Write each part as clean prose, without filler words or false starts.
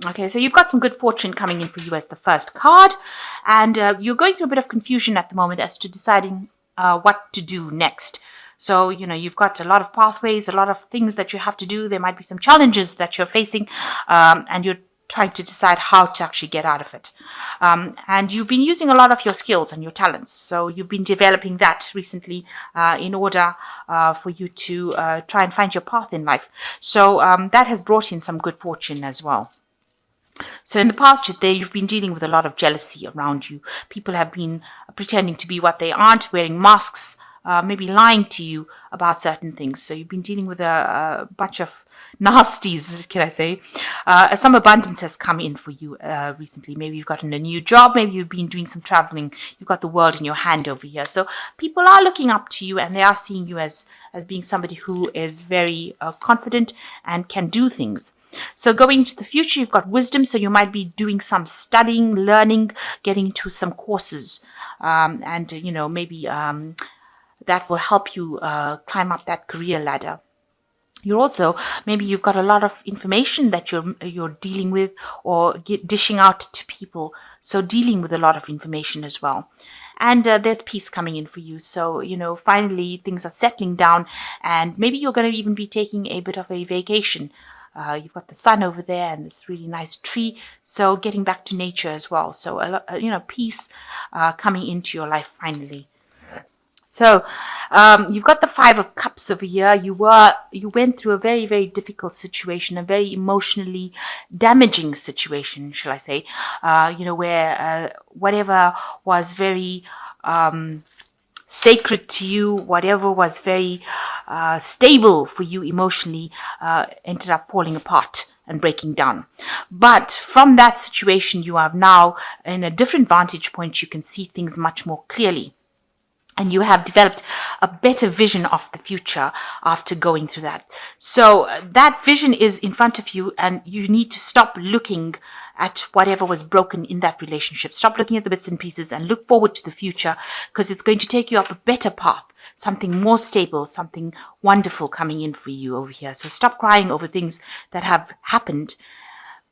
Okay, so you've got some good fortune coming in for you as the first card, and you're going through a bit of confusion at the moment as to deciding what to do next. So, you've got a lot of pathways, a lot of things that you have to do. There might be some challenges that you're facing, and you're trying to decide how to actually get out of it. And you've been using a lot of your skills and your talents. So you've been developing that recently in order for you to try and find your path in life. So that has brought in some good fortune as well. So in the past, you've been dealing with a lot of jealousy around you. People have been pretending to be what they aren't, wearing masks, maybe lying to you about certain things. So you've been dealing with a bunch of nasties, can I say. Some abundance has come in for you recently. Maybe you've gotten a new job. Maybe you've been doing some traveling. You've got the world in your hand over here. So people are looking up to you, and they are seeing you as being somebody who is very confident and can do things. So going into the future, you've got wisdom. So you might be doing some studying, learning, getting into some courses, and maybe that will help you climb up that career ladder. You're also, maybe you've got a lot of information that you're dealing with or dishing out to people. So dealing with a lot of information as well. And there's peace coming in for you. So, finally things are settling down, and maybe you're going to even be taking a bit of a vacation. You've got the sun over there and this really nice tree. So getting back to nature as well. So, peace coming into your life finally. So you've got the Five of Cups over here. You went through a very, very difficult situation, a very emotionally damaging situation, shall I say? Where whatever was very sacred to you, whatever was very stable for you emotionally, ended up falling apart and breaking down. But from that situation, you are now in a different vantage point. You can see things much more clearly. And you have developed a better vision of the future after going through that. So that vision is in front of you, and you need to stop looking at whatever was broken in that relationship. Stop looking at the bits and pieces and look forward to the future, because it's going to take you up a better path, something more stable, something wonderful coming in for you over here. So stop crying over things that have happened.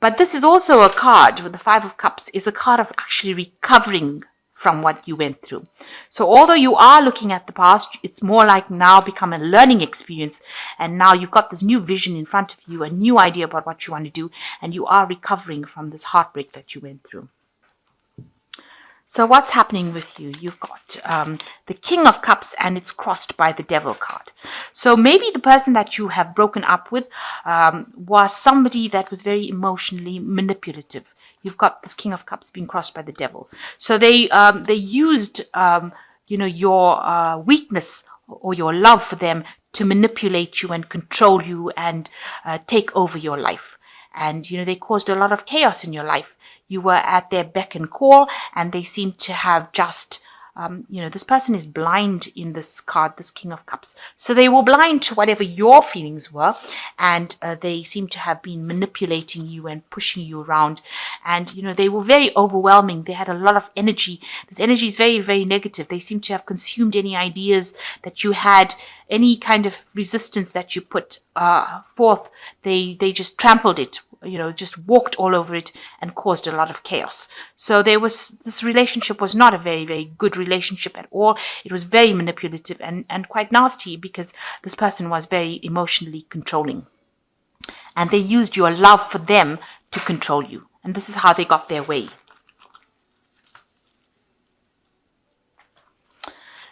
But this is also a card with the Five of Cups, is a card of actually recovering from what you went through. So although you are looking at the past, it's more like now become a learning experience, and now you've got this new vision in front of you, a new idea about what you want to do, and you are recovering from this heartbreak that you went through. So what's happening with you? You've got the King of Cups, and it's crossed by the Devil card. So maybe the person that you have broken up with was somebody that was very emotionally manipulative. You've got this King of Cups being crossed by the Devil. So they used your weakness or your love for them to manipulate you and control you and take over your life. And they caused a lot of chaos in your life. You were at their beck and call, and they seemed to have just this person is blind in this card, this King of Cups. So they were blind to whatever your feelings were, and they seem to have been manipulating you and pushing you around. And, they were very overwhelming. They had a lot of energy. This energy is very, very negative. They seem to have consumed any ideas that you had, any kind of resistance that you put forth. They just trampled it, just walked all over it and caused a lot of chaos. So this relationship was not a very, very good relationship at all. It was very manipulative and quite nasty, because this person was very emotionally controlling. And they used your love for them to control you. And this is how they got their way.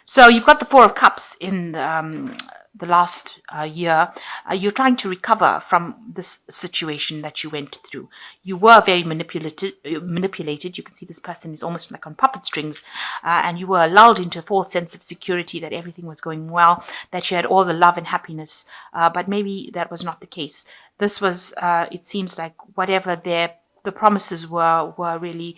So you've got the Four of Cups in the last year. You're trying to recover from this situation that you went through. You were very manipulated. You can see this person is almost like on puppet strings, and you were lulled into a false sense of security that everything was going well, that you had all the love and happiness, but maybe that was not the case. This was, it seems like whatever the promises were really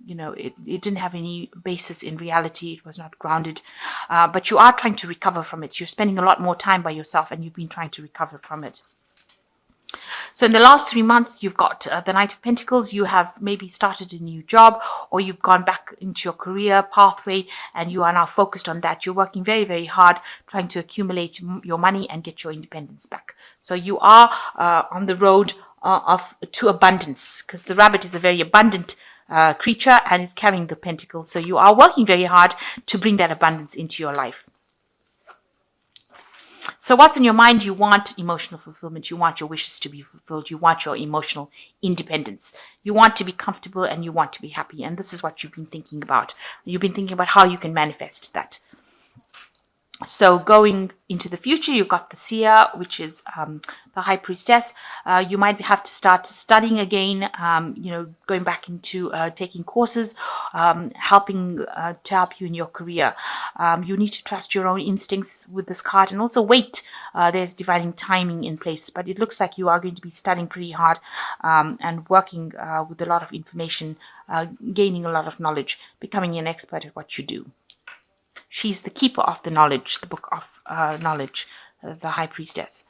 it didn't have any basis in reality. It was not grounded. But you are trying to recover from it. You're spending a lot more time by yourself, and you've been trying to recover from it. So in the last 3 months, you've got the Knight of Pentacles. You have maybe started a new job, or you've gone back into your career pathway, and you are now focused on that. You're working very, very hard, trying to accumulate your money and get your independence back. So you are on the road to abundance, because the rabbit is a very abundant creature and it's carrying the pentacle. So you are working very hard to bring that abundance into your life. So what's in your mind? You want emotional fulfillment. You want your wishes to be fulfilled. You want your emotional independence. You want to be comfortable and you want to be happy. And this is what you've been thinking about. You've been thinking about how you can manifest that. So going into the future, you've got the seer, which is the high priestess. You might have to start studying again, going back into taking courses, helping to help you in your career. You need to trust your own instincts with this card, and also wait. There's divine timing in place, but it looks like you are going to be studying pretty hard and working with a lot of information, gaining a lot of knowledge, becoming an expert at what you do. She's the keeper of the knowledge, the book of knowledge, the high priestess.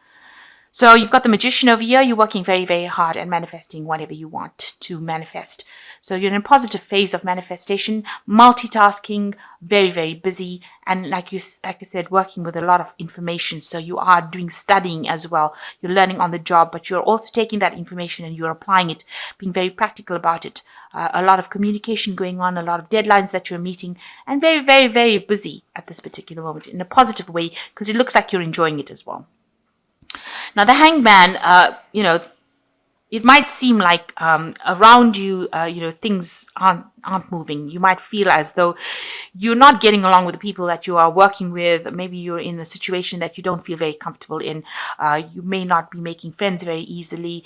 So you've got the magician over here. You're working very, very hard and manifesting whatever you want to manifest. So you're in a positive phase of manifestation, multitasking, very, very busy. And like I said, working with a lot of information. So you are doing studying as well. You're learning on the job, but you're also taking that information and you're applying it, being very practical about it. A lot of communication going on, a lot of deadlines that you're meeting, and very, very, very busy at this particular moment in a positive way, because it looks like you're enjoying it as well. Now, the hangman, it might seem like around you, things aren't moving. You might feel as though you're not getting along with the people that you are working with. Maybe you're in a situation that you don't feel very comfortable in. You may not be making friends very easily.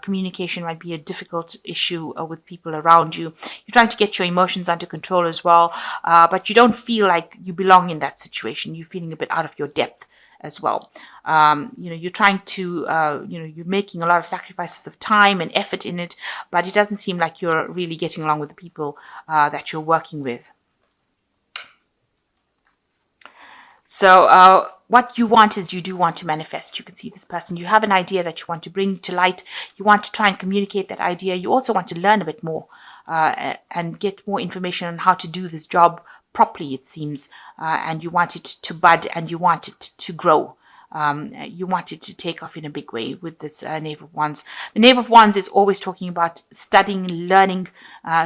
Communication might be a difficult issue with people around you. You're trying to get your emotions under control as well, but you don't feel like you belong in that situation. You're feeling a bit out of your depth as well. You're trying to, you're making a lot of sacrifices of time and effort in it, but it doesn't seem like you're really getting along with the people that you're working with. So what you want is you do want to manifest. You can see this person. You have an idea that you want to bring to light. You want to try and communicate that idea. You also want to learn a bit more and get more information on how to do this job properly, it seems, and you want it to bud and you want it to grow. You want it to take off in a big way with this Knave of Wands. The Knave of Wands is always talking about studying, learning.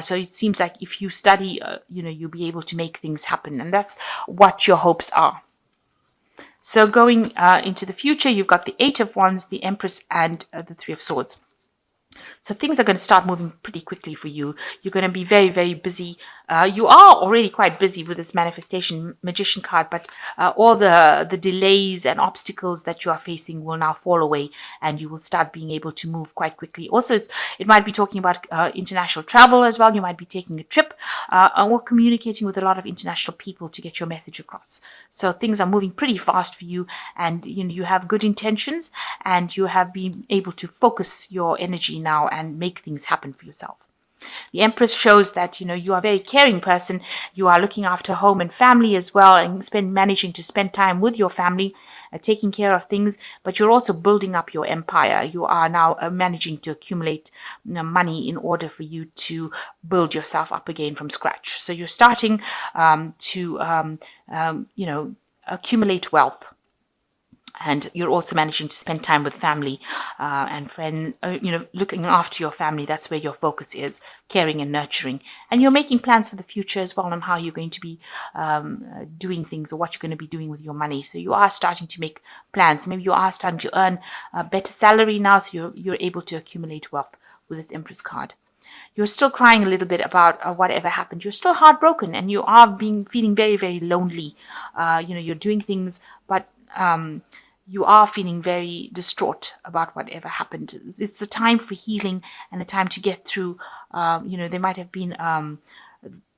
So it seems like if you study, you'll be able to make things happen. And that's what your hopes are. So going into the future, you've got the Eight of Wands, the Empress, and the Three of Swords. So things are going to start moving pretty quickly for you. You're going to be very, very busy. You are already quite busy with this manifestation magician card, but all the delays and obstacles that you are facing will now fall away and you will start being able to move quite quickly. Also, it might be talking about international travel as well. You might be taking a trip or communicating with a lot of international people to get your message across. So things are moving pretty fast for you, and you have good intentions and you have been able to focus your energy now and make things happen for yourself. The Empress shows that you are a very caring person. You are looking after home and family as well, and managing to spend time with your family, taking care of things. But you're also building up your empire. You are now managing to accumulate money in order for you to build yourself up again from scratch. So you're starting to accumulate wealth. And you're also managing to spend time with family and friends, looking after your family. That's where your focus is, caring and nurturing. And you're making plans for the future as well on how you're going to be doing things or what you're going to be doing with your money. So you are starting to make plans. Maybe you are starting to earn a better salary now, so you're able to accumulate wealth with this Empress card. You're still crying a little bit about whatever happened. You're still heartbroken and you are feeling very, very lonely. You're doing things, but you are feeling very distraught about whatever happened. It's the time for healing and a time to get through. There might have been, a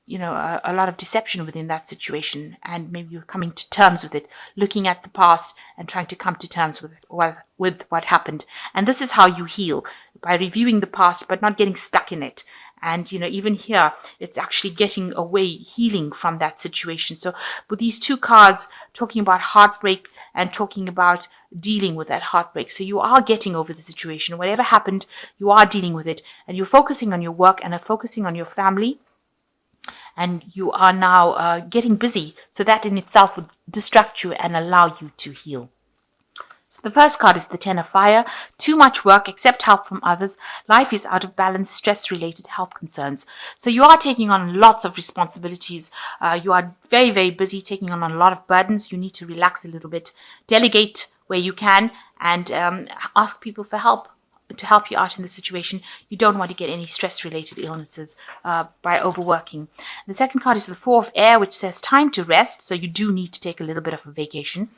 lot of deception within that situation, and maybe you're coming to terms with it, looking at the past and trying to come to terms with it, with what happened. And this is how you heal, by reviewing the past, but not getting stuck in it. And, even here, it's actually getting away, healing from that situation. So with these two cards, talking about heartbreak and talking about dealing with that heartbreak. So you are getting over the situation. Whatever happened, you are dealing with it. And you're focusing on your work and are focusing on your family. And you are now getting busy. So that in itself would distract you and allow you to heal. So the first card is the Ten of Fire. Too much work, accept help from others. Life is out of balance, stress-related health concerns. So you are taking on lots of responsibilities. You are very, very busy, taking on a lot of burdens. You need to relax a little bit, delegate where you can, and ask people for help to help you out in the situation. You don't want to get any stress-related illnesses by overworking. The second card is the Four of Air, which says time to rest. So you do need to take a little bit of a vacation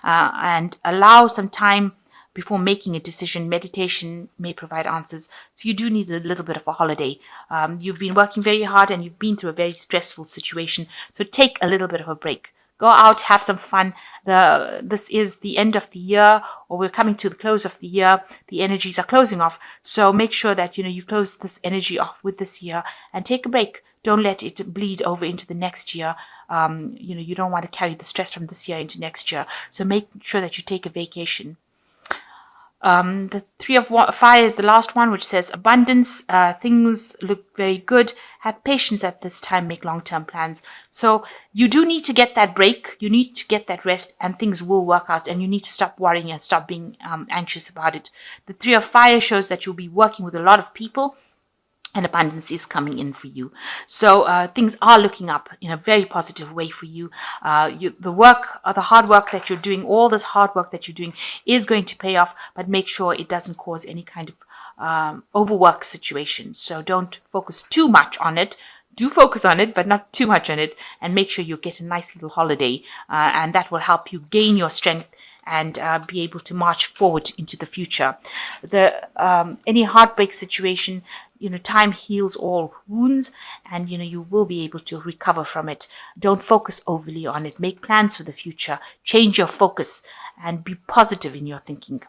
and allow some time before making a decision. Meditation may provide answers. So you do need a little bit of a holiday. You've been working very hard and you've been through a very stressful situation. So take a little bit of a break. Go out, have some fun. This is the end of the year, or we're coming to the close of the year. The energies are closing off. So make sure that, you close this energy off with this year and take a break. Don't let it bleed over into the next year. You don't want to carry the stress from this year into next year. So make sure that you take a vacation. The Three of Fire is the last one, which says abundance. Things look very good. Have patience at this time. Make long-term plans. So you do need to get that break. You need to get that rest, and things will work out. And you need to stop worrying and stop being anxious about it. The Three of Fire shows that you'll be working with a lot of people, and abundance is coming in for you. So things are looking up in a very positive way for you. The hard work that you're doing, all this hard work that you're doing is going to pay off, but make sure it doesn't cause any kind of overwork situation. So don't focus too much on it. Do focus on it, but not too much on it, and make sure you get a nice little holiday, and that will help you gain your strength and be able to march forward into the future. Any heartbreak situation, time heals all wounds, and you will be able to recover from it. Don't focus overly on it. Make plans for the future. Change your focus and be positive in your thinking.